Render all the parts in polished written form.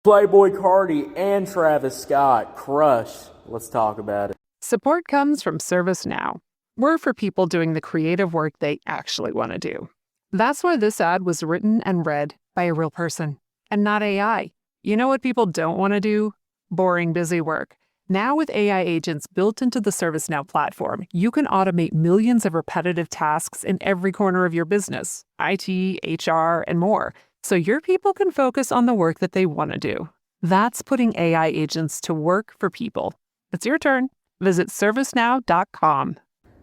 Playboy Carti and Travis Scott, Crush. Let's talk about it. Support comes from ServiceNow. We're for people doing the creative work they actually want to do. That's why this ad was written and read by a real person and not AI. You know what people don't want to do? Boring, busy work. Now with AI agents built into the ServiceNow platform, you can automate millions of repetitive tasks in every corner of your business, IT, HR, and more, so your people can focus on the work that they want to do. That's putting AI agents to work for people. It's your turn. Visit servicenow.com.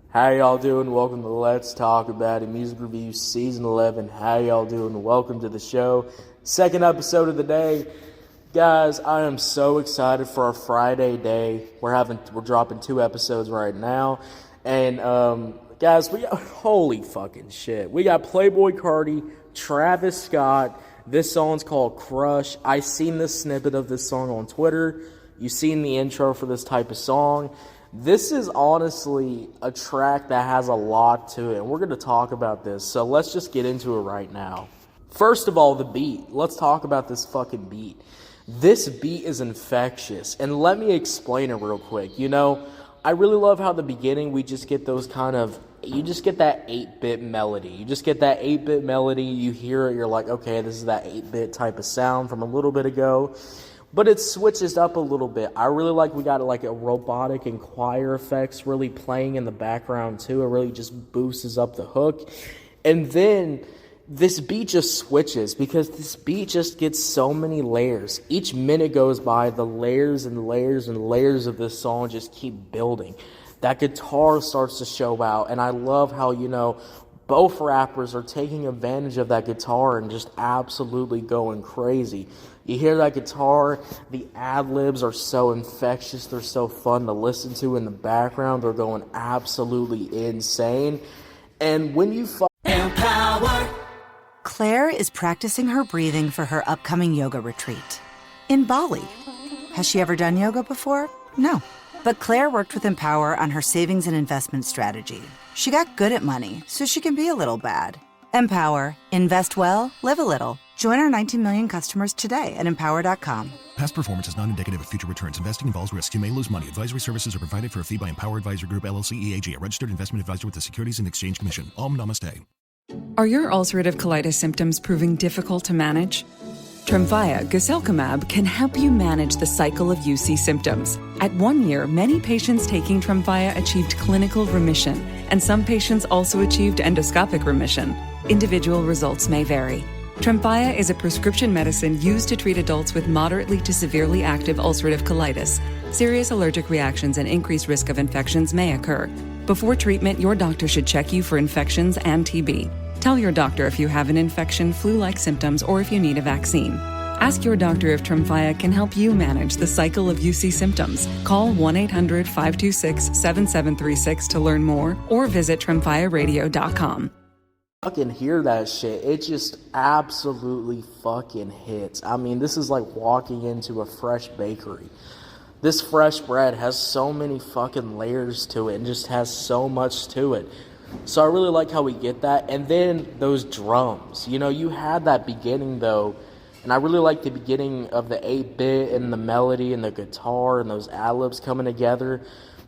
How y'all doing? Welcome to Let's Talk About It, Music Reviews Season 11. How y'all doing? Welcome to the show. Second episode of the day. Guys, I am so excited for our Friday day. We're dropping 2 episodes right now. And, guys, we got, holy fucking shit. We got Playboy Carti, Travis Scott. This song's called Crush. I seen this snippet of this song on Twitter. You've seen the intro for this type of song. This is honestly a track that has a lot to it, and we're going to talk about this. So let's just get into it right now. First of all, the beat. Let's talk about this fucking beat. This beat is infectious, and let me explain it real quick. You know, I really love how the beginning we just get those you just get that 8-bit melody. You just get that 8-bit melody, you hear it, you're like, okay, this is that 8-bit type of sound from a little bit ago. But it switches up a little bit. I really like we got like a robotic and choir effects really playing in the background too. It really just boosts up the hook. And then this beat just switches because this beat just gets so many layers. Each minute goes by, the layers and layers and layers of this song just keep building. That guitar starts to show out, and I love how, you know, both rappers are taking advantage of that guitar and just absolutely going crazy. You hear that guitar, the ad-libs are so infectious, they're so fun to listen to in the background, they're going absolutely insane. And when you Empower. Claire is practicing her breathing for her upcoming yoga retreat in Bali. Has she ever done yoga before? No. But Claire worked with Empower on her savings and investment strategy. She got good at money, so she can be a little bad. Empower. Invest well, live a little. Join our 19 million customers today at empower.com. Past performance is not indicative of future returns. Investing involves risks. You may lose money. Advisory services are provided for a fee by Empower Advisor Group, LLC, EAG, a registered investment advisor with the Securities and Exchange Commission. Om Namaste. Are your ulcerative colitis symptoms proving difficult to manage? Tremfya guselkumab can help you manage the cycle of UC symptoms. At 1 year, many patients taking Tremfya achieved clinical remission, and some patients also achieved endoscopic remission. Individual results may vary. Tremfya is a prescription medicine used to treat adults with moderately to severely active ulcerative colitis. Serious allergic reactions and increased risk of infections may occur. Before treatment, your doctor should check you for infections and TB. Tell your doctor if you have an infection, flu-like symptoms, or if you need a vaccine. Ask your doctor if Tremfya can help you manage the cycle of UC symptoms. Call 1-800-526-7736 to learn more, or visit tremfyaradio.com. Fucking hear that shit, it just absolutely fucking hits. I mean, this is like walking into a fresh bakery. This fresh bread has so many fucking layers to it and just has so much to it. So I really like how we get that. And then those drums, you know, you had that beginning though, and I really like the beginning of the 8-bit and the melody and the guitar and those ad-libs coming together.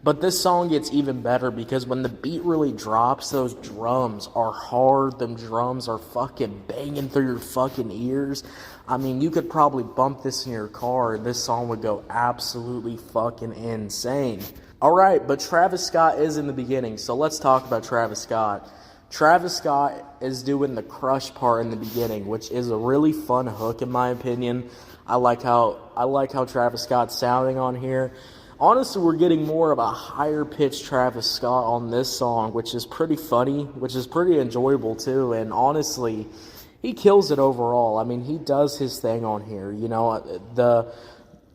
But this song gets even better because when the beat really drops, those drums are hard. Them drums are fucking banging through your fucking ears. I mean, you could probably bump this in your car and this song would go absolutely fucking insane. Alright, but Travis Scott is in the beginning, so let's talk about Travis Scott. Travis Scott is doing the crush part in the beginning, which is a really fun hook in my opinion. I like how Travis Scott's sounding on here. Honestly, we're getting more of a higher pitched Travis Scott on this song, which is pretty funny, which is pretty enjoyable too, and honestly, he kills it overall. I mean, he does his thing on here. You know,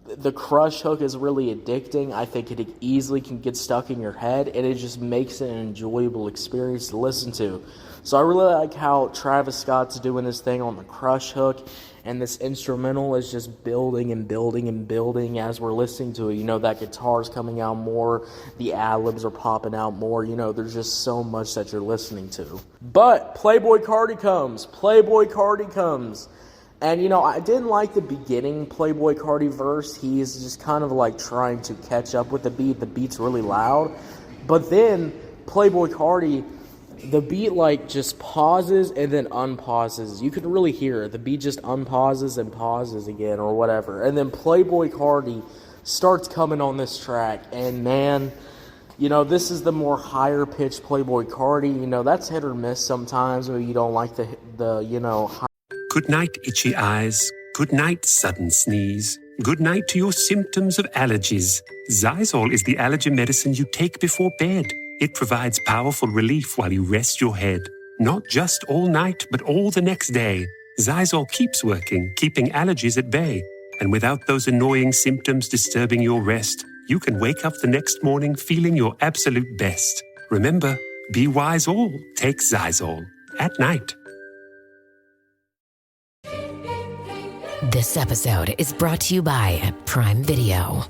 the crush hook is really addicting. I think it easily can get stuck in your head, and it just makes it an enjoyable experience to listen to. So I really like how Travis Scott's doing his thing on the crush hook, and this instrumental is just building and building and building as we're listening to it. You know, that guitar's coming out more, the ad-libs are popping out more, you know, there's just so much that you're listening to. But Playboy Carti comes. And, I didn't like the beginning Playboy Carti verse. He's just kind of like trying to catch up with the beat. The beat's really loud. But then Playboy Carti, the beat like just pauses and then unpauses. You can really hear it. The beat just unpauses and pauses again or whatever. And then Playboy Carti starts coming on this track. And man, this is the more higher pitched Playboy Carti. That's hit or miss sometimes where you don't like the Good night, itchy eyes. Good night, sudden sneeze. Good night to your symptoms of allergies. Zysol is the allergy medicine you take before bed. It provides powerful relief while you rest your head. Not just all night, but all the next day. Zysol keeps working, keeping allergies at bay. And without those annoying symptoms disturbing your rest, you can wake up the next morning feeling your absolute best. Remember, be wise all. Take Zysol. At night. This episode is brought to you by Prime Video.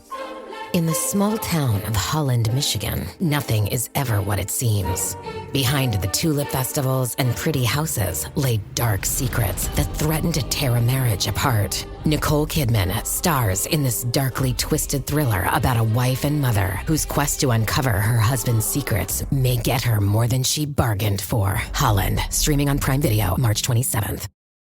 In the small town of Holland, Michigan, nothing is ever what it seems. Behind the tulip festivals and pretty houses lay dark secrets that threaten to tear a marriage apart. Nicole Kidman stars in this darkly twisted thriller about a wife and mother whose quest to uncover her husband's secrets may get her more than she bargained for. Holland, streaming on Prime Video, March 27th.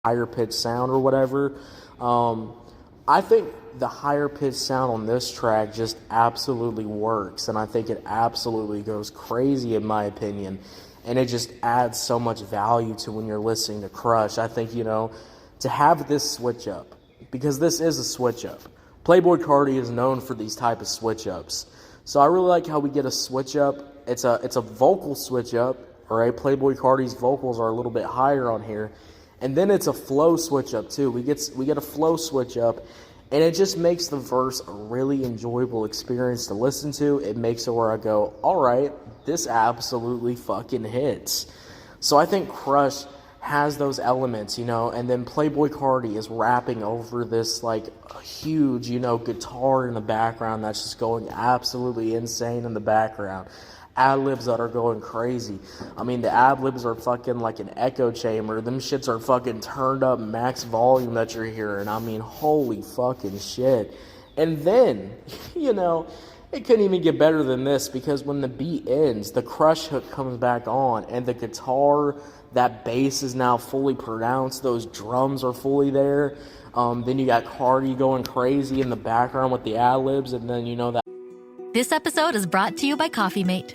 Higher pitched sound or whatever. I think the higher pitched sound on this track just absolutely works, and I think it absolutely goes crazy in my opinion, and it just adds so much value to when you're listening to Crush. I think, to have this switch up, because this is a switch up. Playboy Carti is known for these type of switch ups. So I really like how we get a switch up. It's a vocal switch up, all right? Playboy Carti's vocals are a little bit higher on here. And then it's a flow switch up too. We get a flow switch up, and it just makes the verse a really enjoyable experience to listen to. It makes it where I go, all right, this absolutely fucking hits. So I think Crush has those elements, and then Playboy Carti is rapping over this like huge, guitar in the background that's just going absolutely insane in the background. Ad-libs that are going crazy. I mean, the ad-libs are fucking like an echo chamber. Them shits are fucking turned up max volume that you're hearing. I mean, holy fucking shit. And then, it couldn't even get better than this, because when the beat ends, the Crush hook comes back on, and the guitar, that bass is now fully pronounced. Those drums are fully there. Then you got Carti going crazy in the background with the ad-libs, and then that. This episode is brought to you by Coffee Mate.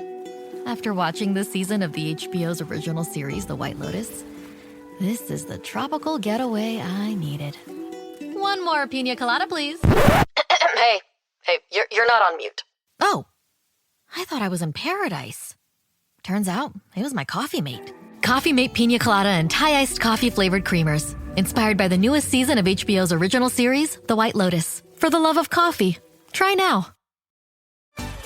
After watching this season of the HBO's original series, The White Lotus, this is the tropical getaway I needed. One more pina colada, please. Hey, you're not on mute. Oh, I thought I was in paradise. Turns out it was my Coffee Mate. Coffee Mate pina colada and Thai iced coffee flavored creamers. Inspired by the newest season of HBO's original series, The White Lotus. For the love of coffee. Try now.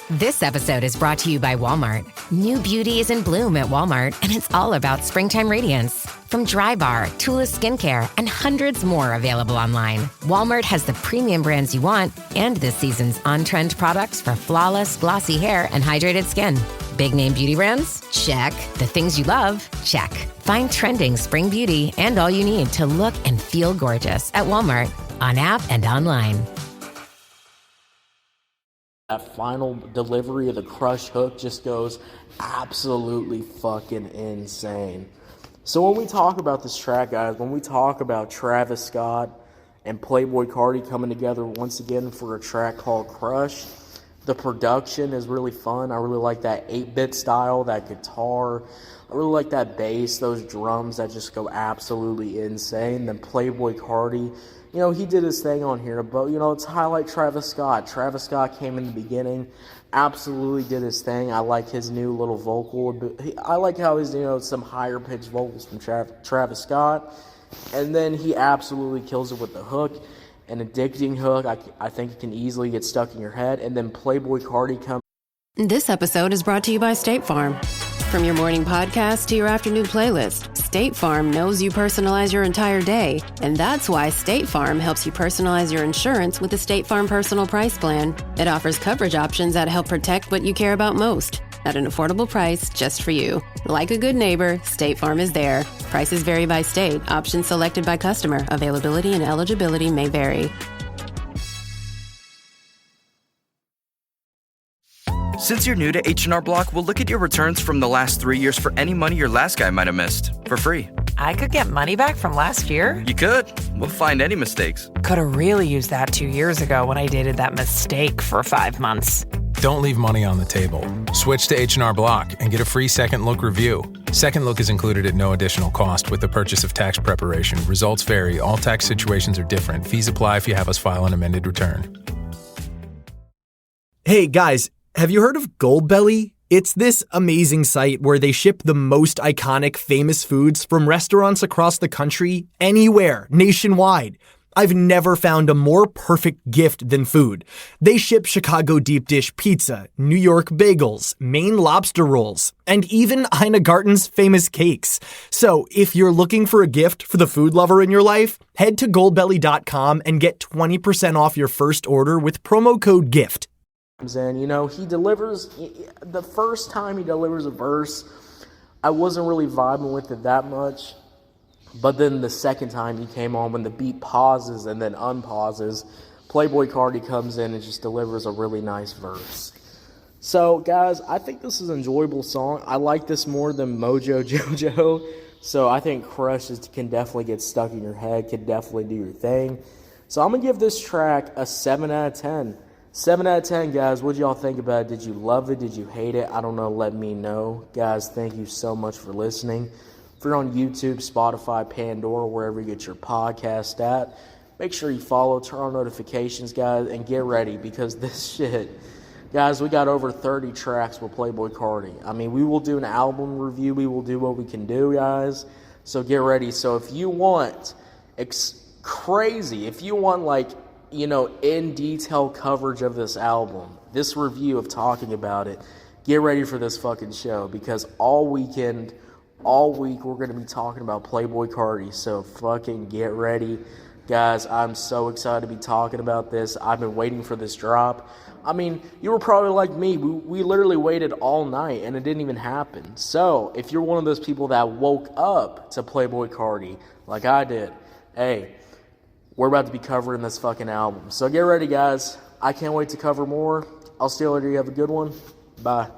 This episode is brought to you by Walmart. New beauty is in bloom at Walmart, and it's all about springtime radiance. From Drybar, Tula Skincare, and hundreds more available online. Walmart has the premium brands you want and this season's on-trend products for flawless, glossy hair and hydrated skin. Big name beauty brands? Check. The things you love? Check. Find trending spring beauty and all you need to look and feel gorgeous at Walmart, on app and online. That final delivery of the Crush hook just goes absolutely fucking insane. So when we talk about this track, guys, when we talk about Travis Scott and Playboy Carti coming together once again for a track called Crush, the production is really fun. I really like that 8-bit style, that guitar. I really like that bass, those drums that just go absolutely insane. Then Playboy Carti, he did his thing on here, but, let's highlight Travis Scott. Travis Scott came in the beginning, absolutely did his thing. I like his new little vocal. I like how he's, some higher pitched vocals from Travis Scott. And then he absolutely kills it with the hook, an addicting hook. I think it can easily get stuck in your head. And then Playboy Carti comes. This episode is brought to you by State Farm. From your morning podcast to your afternoon playlist, State Farm knows you personalize your entire day, and that's why State Farm helps you personalize your insurance with the State Farm Personal Price Plan. It offers coverage options that help protect what you care about most. at an affordable price just for you. Like a good neighbor, State Farm is there. Prices vary by state. Options selected by customer. Availability and eligibility may vary. Since you're new to H&R Block, we'll look at your returns from the last 3 years for any money your last guy might have missed for free. I could get money back from last year? You could. We'll find any mistakes. Could have really used that 2 years ago when I dated that mistake for 5 months. Don't leave money on the table. Switch to H&R Block and get a free second look review. Second look is included at no additional cost with the purchase of tax preparation. Results vary. All tax situations are different. Fees apply if you have us file an amended return. Hey guys, have you heard of Goldbelly? It's this amazing site where they ship the most iconic famous foods from restaurants across the country, anywhere, nationwide. I've never found a more perfect gift than food. They ship Chicago deep dish pizza, New York bagels, Maine lobster rolls, and even Ina Garten's famous cakes. So if you're looking for a gift for the food lover in your life, head to goldbelly.com and get 20% off your first order with promo code GIFT. And, you know, he delivers, the first time he delivers a verse, I wasn't really vibing with it that much. But then the second time he came on, when the beat pauses and then unpauses, Playboy Carti comes in and just delivers a really nice verse. So, guys, I think this is an enjoyable song. I like this more than Mojo Jojo. So I think Crushes can definitely get stuck in your head, can definitely do your thing. So I'm going to give this track a 7 out of 10. 7 out of 10, guys. What did y'all think about it? Did you love it? Did you hate it? I don't know. Let me know. Guys, thank you so much for listening. If you're on YouTube, Spotify, Pandora, wherever you get your podcast at, make sure you follow, turn on notifications, guys, and get ready because this shit, guys, we got over 30 tracks with Playboy Carti. I mean, we will do an album review. We will do what we can do, guys. So get ready. So if you want crazy, if you want, like, you know, in detail coverage of this album, this review of talking about it, get ready for this fucking show because all week we're going to be talking about Playboy Carti. So fucking get ready. Guys, I'm so excited to be talking about this. I've been waiting for this drop. I mean, you were probably like me. We literally waited all night and it didn't even happen. So if you're one of those people that woke up to Playboy Carti like I did, hey, we're about to be covering this fucking album. So get ready, guys. I can't wait to cover more. I'll see you later. You have a good one. Bye.